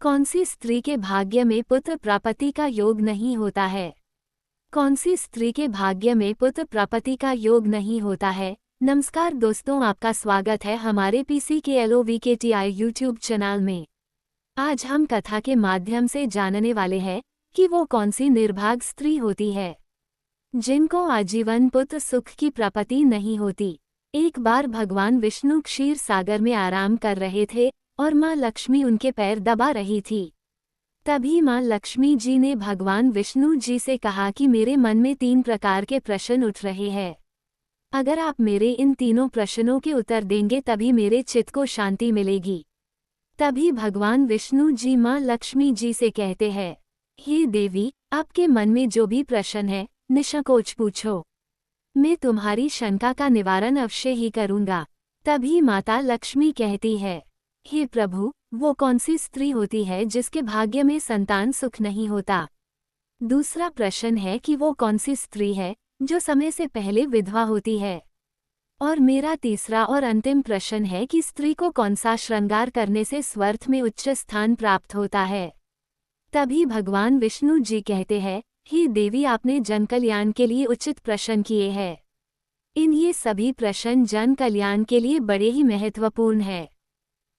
कौन सी स्त्री के भाग्य में पुत्र प्राप्ति का योग नहीं होता है? कौन सी स्त्री के भाग्य में पुत्र प्राप्ति का योग नहीं होता है? नमस्कार दोस्तों, आपका स्वागत है हमारे PCKLOVKTI यूट्यूब चैनल में। आज हम कथा के माध्यम से जानने वाले हैं कि वो कौन सी निर्भाग स्त्री होती है जिनको आजीवन पुत्र सुख की प्राप्ति नहीं होती। एक बार भगवान विष्णु क्षीर सागर में आराम कर रहे थे और माँ लक्ष्मी उनके पैर दबा रही थी। तभी माँ लक्ष्मी जी ने भगवान विष्णु जी से कहा कि मेरे मन में 3 प्रकार के प्रश्न उठ रहे हैं। अगर आप मेरे इन तीनों प्रश्नों के उत्तर देंगे तभी मेरे चित्त को शांति मिलेगी। तभी भगवान विष्णु जी माँ लक्ष्मी जी से कहते हैं, हे देवी, आपके मन में जो भी प्रश्न है निसंकोच पूछो, मैं तुम्हारी शंका का निवारण अवश्य ही करूँगा। तभी माता लक्ष्मी कहती है, हे प्रभु, वो कौन सी स्त्री होती है जिसके भाग्य में संतान सुख नहीं होता? दूसरा प्रश्न है कि वो कौन सी स्त्री है जो समय से पहले विधवा होती है? और मेरा तीसरा और अंतिम प्रश्न है कि स्त्री को कौन सा श्रृंगार करने से स्वर्ग में उच्च स्थान प्राप्त होता है? तभी भगवान विष्णु जी कहते हैं, हे देवी, आपने जन कल्याण के लिए उचित प्रश्न किए हैं। ये सभी प्रश्न जन कल्याण के लिए बड़े ही महत्वपूर्ण है।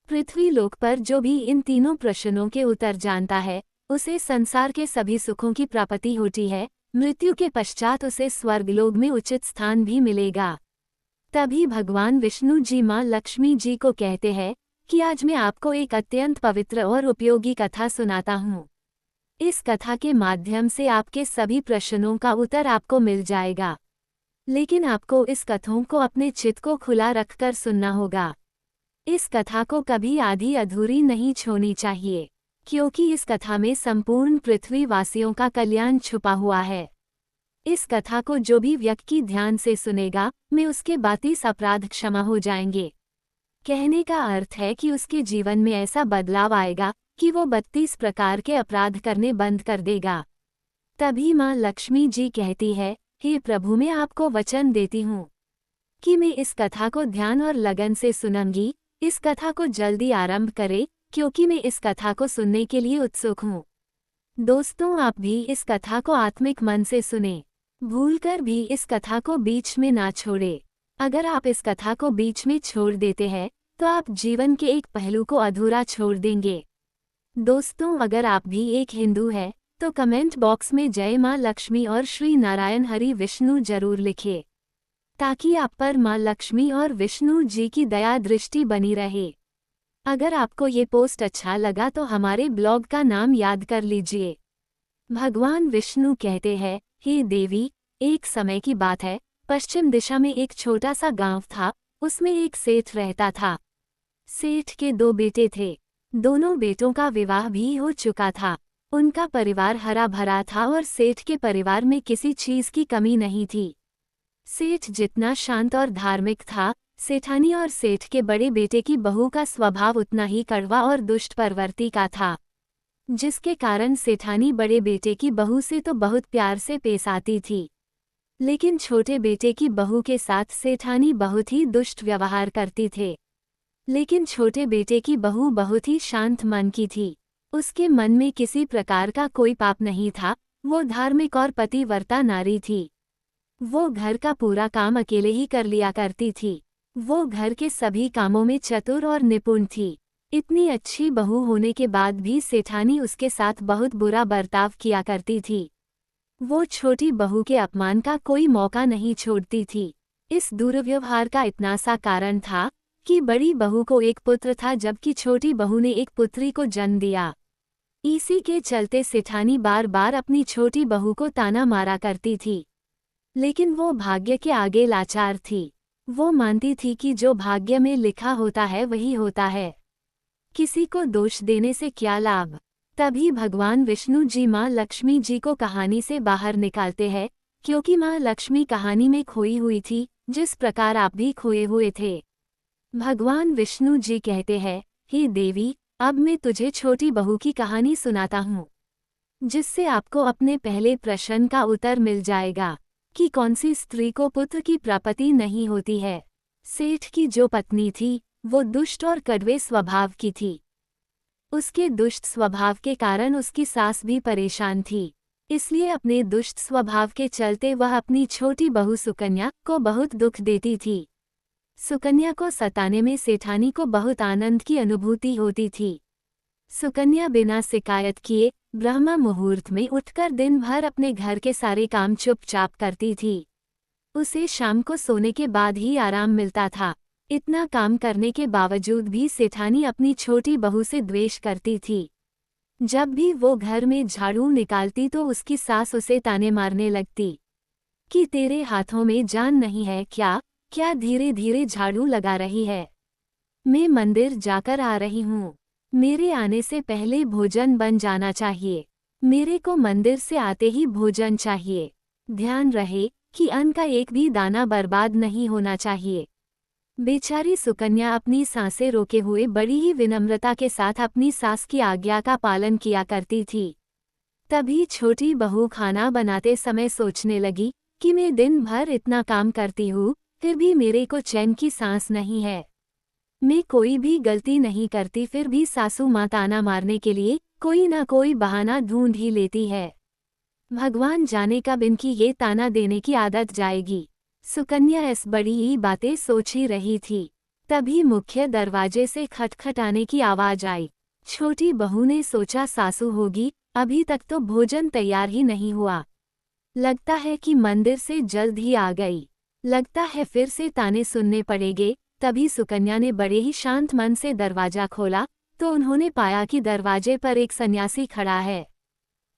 पृथ्वी लोक पर जो भी इन तीनों प्रश्नों के उत्तर जानता है उसे संसार के सभी सुखों की प्राप्ति होती है। मृत्यु के पश्चात उसे स्वर्गलोक में उचित स्थान भी मिलेगा। तभी भगवान विष्णु जी माँ लक्ष्मी जी को कहते हैं कि आज मैं आपको एक अत्यंत पवित्र और उपयोगी कथा सुनाता हूँ। इस कथा के माध्यम से आपके सभी प्रश्नों का उत्तर आपको मिल जाएगा, लेकिन आपको इस कथों को अपने चित्त को खुला रखकर सुनना होगा। इस कथा को कभी आधी अधूरी नहीं छोड़नी चाहिए, क्योंकि इस कथा में संपूर्ण पृथ्वी वासियों का कल्याण छुपा हुआ है। इस कथा को जो भी व्यक्ति ध्यान से सुनेगा, में उसके 32 अपराध क्षमा हो जाएंगे। कहने का अर्थ है कि उसके जीवन में ऐसा बदलाव आएगा कि वो 32 प्रकार के अपराध करने बंद कर देगा। तभी माँ लक्ष्मी जी कहती है, हे प्रभु, मैं आपको वचन देती हूँ कि मैं इस कथा को ध्यान और लगन से सुनूंगी। इस कथा को जल्दी आरंभ करें, क्योंकि मैं इस कथा को सुनने के लिए उत्सुक हूँ। दोस्तों, आप भी इस कथा को आत्मिक मन से सुने, भूलकर भी इस कथा को बीच में ना छोड़े। अगर आप इस कथा को बीच में छोड़ देते हैं तो आप जीवन के एक पहलू को अधूरा छोड़ देंगे। दोस्तों, अगर आप भी एक हिंदू हैं तो कमेंट बॉक्स में जय माँ लक्ष्मी और श्री नारायण हरि विष्णु जरूर लिखें, ताकि आप पर माँ लक्ष्मी और विष्णु जी की दया दृष्टि बनी रहे। अगर आपको ये पोस्ट अच्छा लगा तो हमारे ब्लॉग का नाम याद कर लीजिए। भगवान विष्णु कहते हैं, हे देवी, एक समय की बात है, पश्चिम दिशा में एक छोटा सा गांव था। उसमें एक सेठ रहता था। सेठ के 2 बेटे थे। दोनों बेटों का विवाह भी हो चुका था। उनका परिवार हरा भरा था और सेठ के परिवार में किसी चीज की कमी नहीं थी। सेठ जितना शांत और धार्मिक था, सेठानी और सेठ के बड़े बेटे की बहू का स्वभाव उतना ही कड़वा और दुष्ट प्रवृत्ति का था, जिसके कारण सेठानी बड़े बेटे की बहू से तो बहुत प्यार से पेश आती थी, लेकिन छोटे बेटे की बहू के साथ सेठानी बहुत ही दुष्ट व्यवहार करती थे। लेकिन छोटे बेटे की बहू बहुत ही शांत मन की थी। उसके मन में किसी प्रकार का कोई पाप नहीं था। वो धार्मिक और पतिव्रता नारी थी। वो घर का पूरा काम अकेले ही कर लिया करती थी। वो घर के सभी कामों में चतुर और निपुण थी। इतनी अच्छी बहू होने के बाद भी सेठानी उसके साथ बहुत बुरा बर्ताव किया करती थी। वो छोटी बहू के अपमान का कोई मौका नहीं छोड़ती थी। इस दुर्व्यवहार का इतना सा कारण था कि बड़ी बहू को एक पुत्र था, जबकि छोटी बहू ने एक पुत्री को जन्म दिया। इसी के चलते सेठानी बार बार अपनी छोटी बहू को ताना मारा करती थी, लेकिन वो भाग्य के आगे लाचार थी। वो मानती थी कि जो भाग्य में लिखा होता है वही होता है, किसी को दोष देने से क्या लाभ। तभी भगवान विष्णु जी माँ लक्ष्मी जी को कहानी से बाहर निकालते हैं, क्योंकि माँ लक्ष्मी कहानी में खोई हुई थी, जिस प्रकार आप भी खोए हुए थे। भगवान विष्णु जी कहते हैं, हे देवी, अब मैं तुझे छोटी बहू की कहानी सुनाता हूँ, जिससे आपको अपने पहले प्रश्न का उत्तर मिल जाएगा कि कौन सी स्त्री को पुत्र की प्राप्ति नहीं होती है। सेठ की जो पत्नी थी वो दुष्ट और कड़वे स्वभाव की थी। उसके दुष्ट स्वभाव के कारण उसकी सास भी परेशान थी। इसलिए अपने दुष्ट स्वभाव के चलते वह अपनी छोटी बहू सुकन्या को बहुत दुख देती थी। सुकन्या को सताने में सेठानी को बहुत आनंद की अनुभूति होती थी। सुकन्या बिना शिकायत किए ब्रह्म मुहूर्त में उठकर दिन भर अपने घर के सारे काम चुपचाप करती थी। उसे शाम को सोने के बाद ही आराम मिलता था। इतना काम करने के बावजूद भी सेठानी अपनी छोटी बहू से द्वेष करती थी। जब भी वो घर में झाड़ू निकालती तो उसकी सास उसे ताने मारने लगती कि तेरे हाथों में जान नहीं है क्या, क्या धीरे धीरे झाड़ू लगा रही है। मैं मंदिर जाकर आ रही हूँ, मेरे आने से पहले भोजन बन जाना चाहिए। मेरे को मंदिर से आते ही भोजन चाहिए। ध्यान रहे कि अन्न का एक भी दाना बर्बाद नहीं होना चाहिए। बेचारी सुकन्या अपनी सांसें रोके हुए बड़ी ही विनम्रता के साथ अपनी सास की आज्ञा का पालन किया करती थी। तभी छोटी बहू खाना बनाते समय सोचने लगी कि मैं दिन भर इतना काम करती हूँ, फिर भी मेरे को चैन की सांस नहीं है। मैं कोई भी गलती नहीं करती, फिर भी सासू माँ ताना मारने के लिए कोई ना कोई बहाना ढूंढ ही लेती है। भगवान जाने कब इनकी ये ताना देने की आदत जाएगी। सुकन्या इस बड़ी ही बातें सोच ही रही थी। तभी मुख्य दरवाजे से खटखटाने की आवाज आई। छोटी बहू ने सोचा सासू होगी, अभी तक तो भोजन तैयार ही नहीं हुआ। लगता है कि मंदिर से जल्द ही आ गई। लगता है फिर से ताने सुनने पड़ेंगे। तभी सुकन्या ने बड़े ही शांत मन से दरवाजा खोला तो उन्होंने पाया कि दरवाजे पर एक सन्यासी खड़ा है।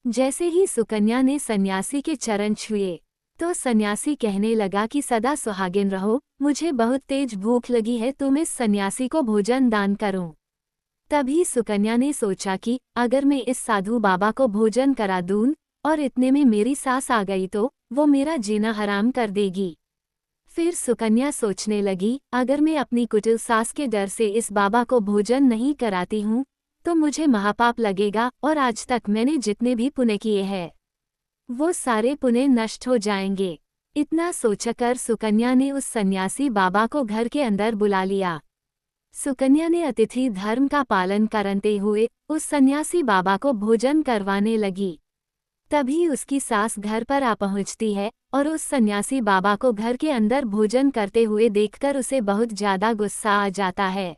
जैसे ही सुकन्या ने सन्यासी के चरण छुए तो सन्यासी कहने लगा कि सदा सुहागिन रहो, मुझे बहुत तेज भूख लगी है तो मैं इस सन्यासी को भोजन दान करूं। तभी सुकन्या ने सोचा कि अगर मैं इस साधु बाबा को भोजन करा दूं और इतने में मेरी सास आ गई तो वो मेरा जीना हराम कर देगी। फिर सुकन्या सोचने लगी, अगर मैं अपनी कुटिल सास के डर से इस बाबा को भोजन नहीं कराती हूँ तो मुझे महापाप लगेगा और आज तक मैंने जितने भी पुण्य किए हैं वो सारे पुण्य नष्ट हो जाएंगे। इतना सोचकर सुकन्या ने उस सन्यासी बाबा को घर के अंदर बुला लिया। सुकन्या ने अतिथि धर्म का पालन करते हुए उस सन्यासी बाबा को भोजन करवाने लगी। तभी उसकी सास घर पर आ पहुंचती है और उस सन्यासी बाबा को घर के अंदर भोजन करते हुए देखकर उसे बहुत ज्यादा गुस्सा आ जाता है।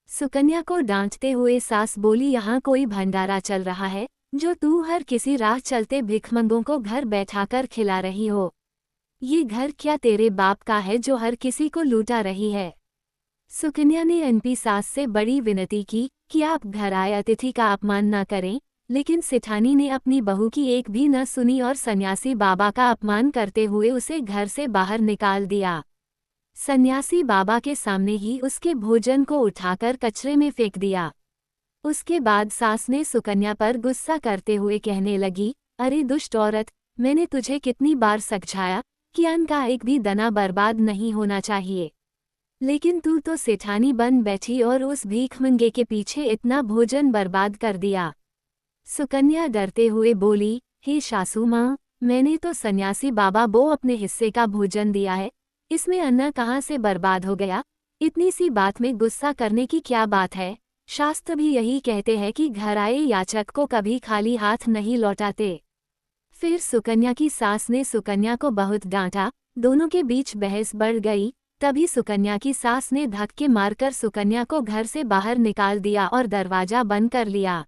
सुकन्या को डांटते हुए सास बोली, यहाँ कोई भंडारा चल रहा है जो तू हर किसी राह चलते भिखमंगों को घर बैठाकर खिला रही हो। ये घर क्या तेरे बाप का है जो हर किसी को लूटा रही है। सुकन्या ने अनपी सास से बड़ी विनती की कि आप घर आए अतिथि का अपमान न करें, लेकिन सेठानी ने अपनी बहू की एक भी न सुनी और सन्यासी बाबा का अपमान करते हुए उसे घर से बाहर निकाल दिया। सन्यासी बाबा के सामने ही उसके भोजन को उठाकर कचरे में फेंक दिया। उसके बाद सास ने सुकन्या पर गुस्सा करते हुए कहने लगी, अरे दुष्ट औरत, मैंने तुझे कितनी बार समझाया कि अन्न का एक भी दाना बर्बाद नहीं होना चाहिए, लेकिन तू तो सेठानी बन बैठी और उस भीखमंगे के पीछे इतना भोजन बर्बाद कर दिया। सुकन्या डरते हुए बोली, हे सासू माँ, मैंने तो सन्यासी बाबा को अपने हिस्से का भोजन दिया है, इसमें अन्न कहाँ से बर्बाद हो गया। इतनी सी बात में गुस्सा करने की क्या बात है। शास्त्र भी यही कहते हैं कि घर आए याचक को कभी खाली हाथ नहीं लौटाते। फिर सुकन्या की सास ने सुकन्या को बहुत डांटा। दोनों के बीच बहस बढ़ गई। तभी सुकन्या की सास ने धक्के मारकर सुकन्या को घर से बाहर निकाल दिया और दरवाजा बंद कर लिया।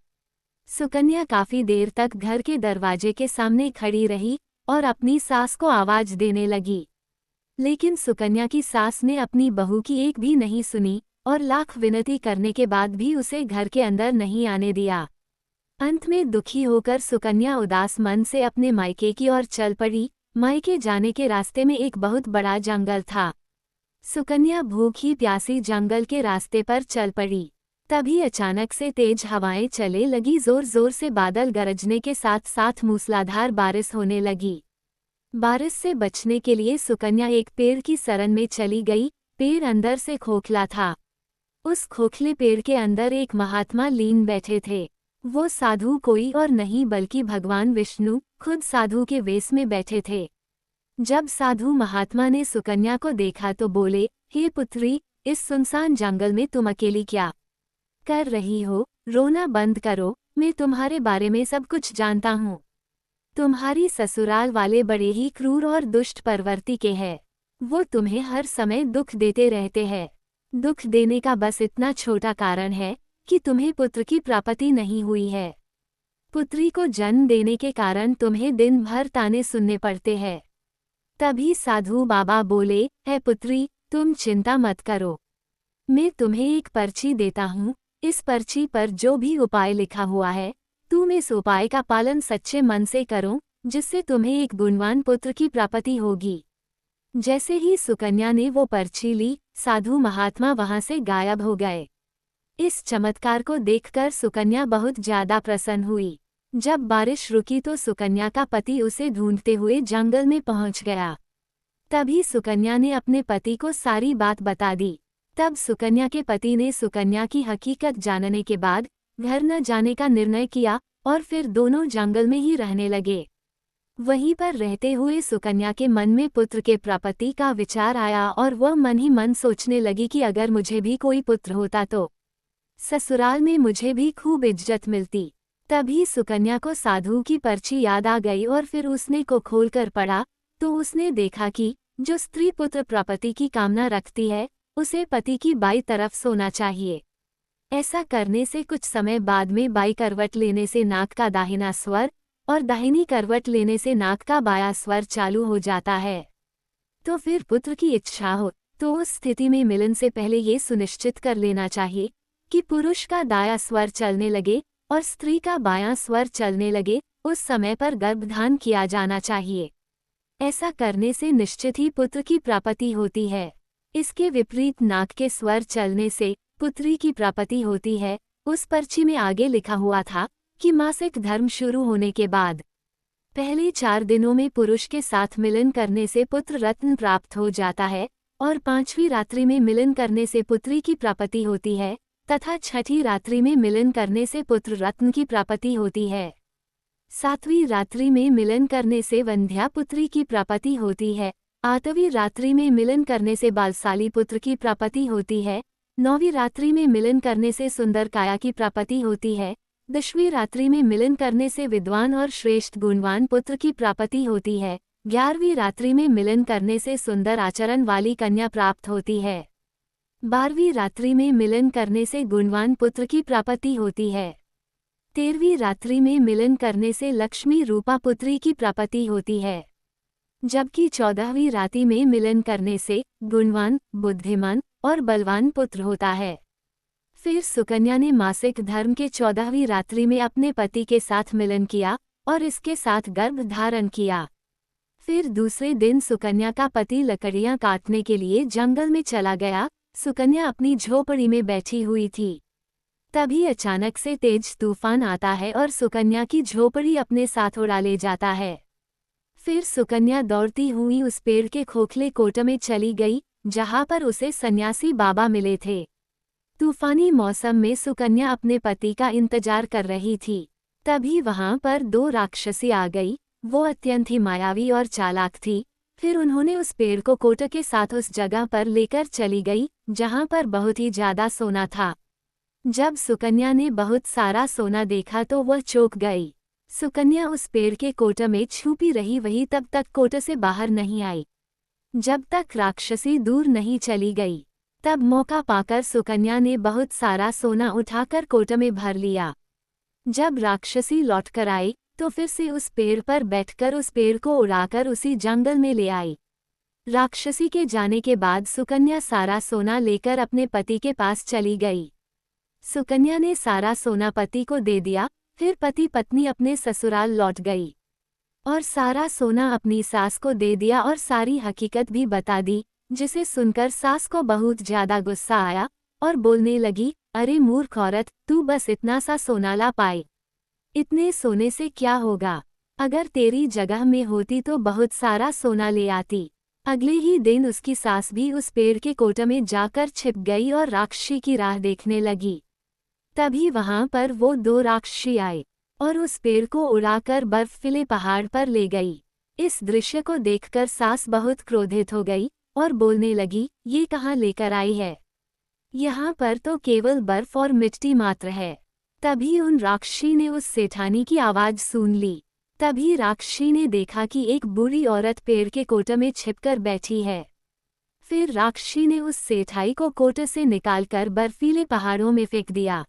सुकन्या काफी देर तक घर के दरवाजे के सामने खड़ी रही और अपनी सास को आवाज देने लगी, लेकिन सुकन्या की सास ने अपनी बहू की एक भी नहीं सुनी और लाख विनती करने के बाद भी उसे घर के अंदर नहीं आने दिया। अंत में दुखी होकर सुकन्या उदास मन से अपने मायके की ओर चल पड़ी। मायके जाने के रास्ते में एक बहुत बड़ा जंगल था। सुकन्या भूखी प्यासी जंगल के रास्ते पर चल पड़ी। तभी अचानक से तेज हवाएं चले लगी। जोर जोर से बादल गरजने के साथ साथ मूसलाधार बारिश होने लगी। बारिश से बचने के लिए सुकन्या एक पेड़ की शरण में चली गई। पेड़ अंदर से खोखला था। उस खोखले पेड़ के अंदर एक महात्मा लीन बैठे थे। वो साधु कोई और नहीं बल्कि भगवान विष्णु खुद साधु के वेश में बैठे थे। जब साधु महात्मा ने सुकन्या को देखा तो बोले, हे पुत्री, इस सुनसान जंगल में तुम अकेली क्या कर रही हो? रोना बंद करो, मैं तुम्हारे बारे में सब कुछ जानता हूँ। तुम्हारी ससुराल वाले बड़े ही क्रूर और दुष्ट प्रवृत्ति के हैं। वो तुम्हें हर समय दुख देते रहते हैं। दुख देने का बस इतना छोटा कारण है कि तुम्हें पुत्र की प्राप्ति नहीं हुई है। पुत्री को जन्म देने के कारण तुम्हें दिन भर ताने सुनने पड़ते हैं। तभी साधु बाबा बोले, है पुत्री, तुम चिंता मत करो। मैं तुम्हें एक पर्ची देता हूँ। इस पर्ची पर जो भी उपाय लिखा हुआ है, तुम इस उपाय का पालन सच्चे मन से करो, जिससे तुम्हें एक गुणवान पुत्र की प्राप्ति होगी। जैसे ही सुकन्या ने वो पर्ची ली, साधु महात्मा वहां से गायब हो गए। इस चमत्कार को देखकर सुकन्या बहुत ज्यादा प्रसन्न हुई। जब बारिश रुकी तो सुकन्या का पति उसे ढूंढते हुए जंगल में पहुंच गया। तभी सुकन्या ने अपने पति को सारी बात बता दी। तब सुकन्या के पति ने सुकन्या की हकीकत जानने के बाद घर न जाने का निर्णय किया और फिर दोनों जंगल में ही रहने लगे। वहीं पर रहते हुए सुकन्या के मन में पुत्र के प्राप्ति का विचार आया और वह मन ही मन सोचने लगी कि अगर मुझे भी कोई पुत्र होता तो ससुराल में मुझे भी खूब इज्जत मिलती। तभी सुकन्या को साधु की पर्ची याद आ गई और फिर उसने को खोलकर पढ़ा तो उसने देखा कि जो स्त्री पुत्र प्राप्ति की कामना रखती है, उसे पति की बाईं तरफ सोना चाहिए। ऐसा करने से कुछ समय बाद में बाईं करवट लेने से नाक का दाहिना स्वर और दाहिनी करवट लेने से नाक का बायां स्वर चालू हो जाता है। तो फिर पुत्र की इच्छा हो तो उस स्थिति में मिलन से पहले ये सुनिश्चित कर लेना चाहिए कि पुरुष का दायां स्वर चलने लगे और स्त्री का बायां स्वर चलने लगे। उस समय पर गर्भधान किया जाना चाहिए। ऐसा करने से निश्चित ही पुत्र की प्राप्ति होती है। इसके विपरीत नाक के स्वर चलने से पुत्री की प्राप्ति होती है। उस पर्ची में आगे लिखा हुआ था कि मासिक धर्म शुरू होने के बाद पहले 4 दिनों में पुरुष के साथ मिलन करने से पुत्र रत्न प्राप्त हो जाता है और 5वीं रात्रि में मिलन करने से पुत्री की प्राप्ति होती है तथा 6ठी रात्रि में मिलन करने से पुत्र रत्न की प्राप्ति होती है। 7वीं रात्रि में मिलन करने से वंध्या पुत्री की प्राप्ति होती है। 8वीं रात्रि में मिलन करने से बालशाली पुत्र की प्राप्ति होती है। 9वीं रात्रि में मिलन करने से सुंदर काया की प्राप्ति होती है। 10वीं रात्रि में मिलन करने से विद्वान और श्रेष्ठ गुणवान पुत्र की प्राप्ति होती है। 11वीं रात्रि में मिलन करने से सुंदर आचरण वाली कन्या प्राप्त होती है। 12वीं रात्रि में मिलन करने से गुणवान पुत्र की प्राप्ति होती है। 13वीं रात्रि में मिलन करने से लक्ष्मी रूपा पुत्री की प्राप्ति होती है। जबकि 14वीं रात्रि में मिलन करने से गुणवान, बुद्धिमान और बलवान पुत्र होता है। फिर सुकन्या ने मासिक धर्म के 14वीं रात्रि में अपने पति के साथ मिलन किया और इसके साथ गर्भ धारण किया। फिर दूसरे दिन सुकन्या का पति लकड़ियां काटने के लिए जंगल में चला गया। सुकन्या अपनी झोपड़ी में बैठी हुई थी। तभी अचानक से तेज तूफान आता है और सुकन्या की झोपड़ी अपने साथ उड़ा ले जाता है। फिर सुकन्या दौड़ती हुई उस पेड़ के खोखले कोट में चली गई जहां पर उसे सन्यासी बाबा मिले थे। तूफानी मौसम में सुकन्या अपने पति का इंतजार कर रही थी। तभी वहां पर 2 राक्षसी आ गई। वो अत्यंत ही मायावी और चालाक थी। फिर उन्होंने उस पेड़ को कोट के साथ उस जगह पर लेकर चली गई जहां पर बहुत ही ज्यादा सोना था। जब सुकन्या ने बहुत सारा सोना देखा तो वह चौंक गई। सुकन्या उस पेड़ के कोट में छुपी रही वही तब तक कोट से बाहर नहीं आई जब तक राक्षसी दूर नहीं चली गई। तब मौका पाकर सुकन्या ने बहुत सारा सोना उठाकर कोट में भर लिया। जब राक्षसी लौटकर आई तो फिर से उस पेड़ पर बैठकर उस पेड़ को उड़ाकर उसी जंगल में ले आई। राक्षसी के जाने के बाद सुकन्या सारा सोना लेकर अपने पति के पास चली गई। सुकन्या ने सारा सोना पति को दे दिया। फिर पति पत्नी अपने ससुराल लौट गई और सारा सोना अपनी सास को दे दिया और सारी हकीकत भी बता दी, जिसे सुनकर सास को बहुत ज्यादा गुस्सा आया और बोलने लगी, अरे मूर्ख औरत, तू बस इतना सा सोना ला पाई। इतने सोने से क्या होगा? अगर तेरी जगह में होती तो बहुत सारा सोना ले आती। अगले ही दिन उसकी सास भी उस पेड़ के कोट में जाकर छिप गई और राक्षसी की राह देखने लगी। तभी वहां पर वो 2 राक्षसी आए और उस पेड़ को उड़ाकर बर्फीले पहाड़ पर ले गई। इस दृश्य को देखकर सास बहुत क्रोधित हो गई और बोलने लगी, ये कहाँ लेकर आई है? यहाँ पर तो केवल बर्फ और मिट्टी मात्र है। तभी उन राक्षसी ने उस सेठानी की आवाज सुन ली। तभी राक्षसी ने देखा कि एक बूढ़ी औरत पेड़ के कोटे में छिपकर बैठी है। फिर राक्षसी ने उस सेठाई को कोटे से निकालकर बर्फीले पहाड़ों में फेंक दिया।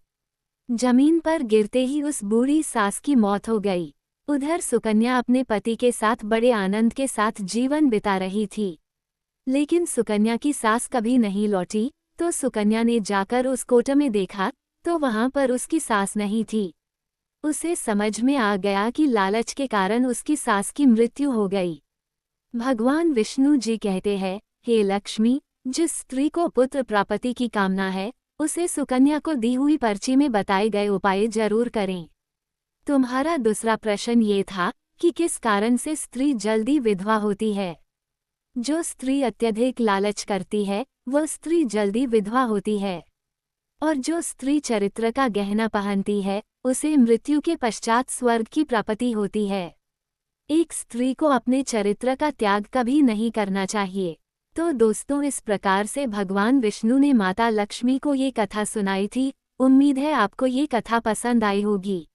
जमीन पर गिरते ही उस बूढ़ी सास की मौत हो गई। उधर सुकन्या अपने पति के साथ बड़े आनंद के साथ जीवन बिता रही थी। लेकिन सुकन्या की सास कभी नहीं लौटी, तो सुकन्या ने जाकर उस कोटे में देखा तो वहां पर उसकी सास नहीं थी। उसे समझ में आ गया कि लालच के कारण उसकी सास की मृत्यु हो गई। भगवान विष्णु जी कहते हैं, हे लक्ष्मी, जिस स्त्री को पुत्र प्राप्ति की कामना है उसे सुकन्या को दी हुई पर्ची में बताए गए उपाय जरूर करें। तुम्हारा दूसरा प्रश्न ये था कि किस कारण से स्त्री जल्दी विधवा होती है। जो स्त्री अत्यधिक लालच करती है वह स्त्री जल्दी विधवा होती है। और जो स्त्री चरित्र का गहना पहनती है उसे मृत्यु के पश्चात स्वर्ग की प्राप्ति होती है। एक स्त्री को अपने चरित्र का त्याग कभी नहीं करना चाहिए। तो दोस्तों, इस प्रकार से भगवान विष्णु ने माता लक्ष्मी को ये कथा सुनाई थी। उम्मीद है आपको ये कथा पसंद आई होगी।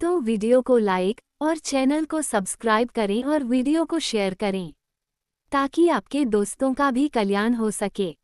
तो वीडियो को लाइक और चैनल को सब्सक्राइब करें और वीडियो को शेयर करें ताकि आपके दोस्तों का भी कल्याण हो सके।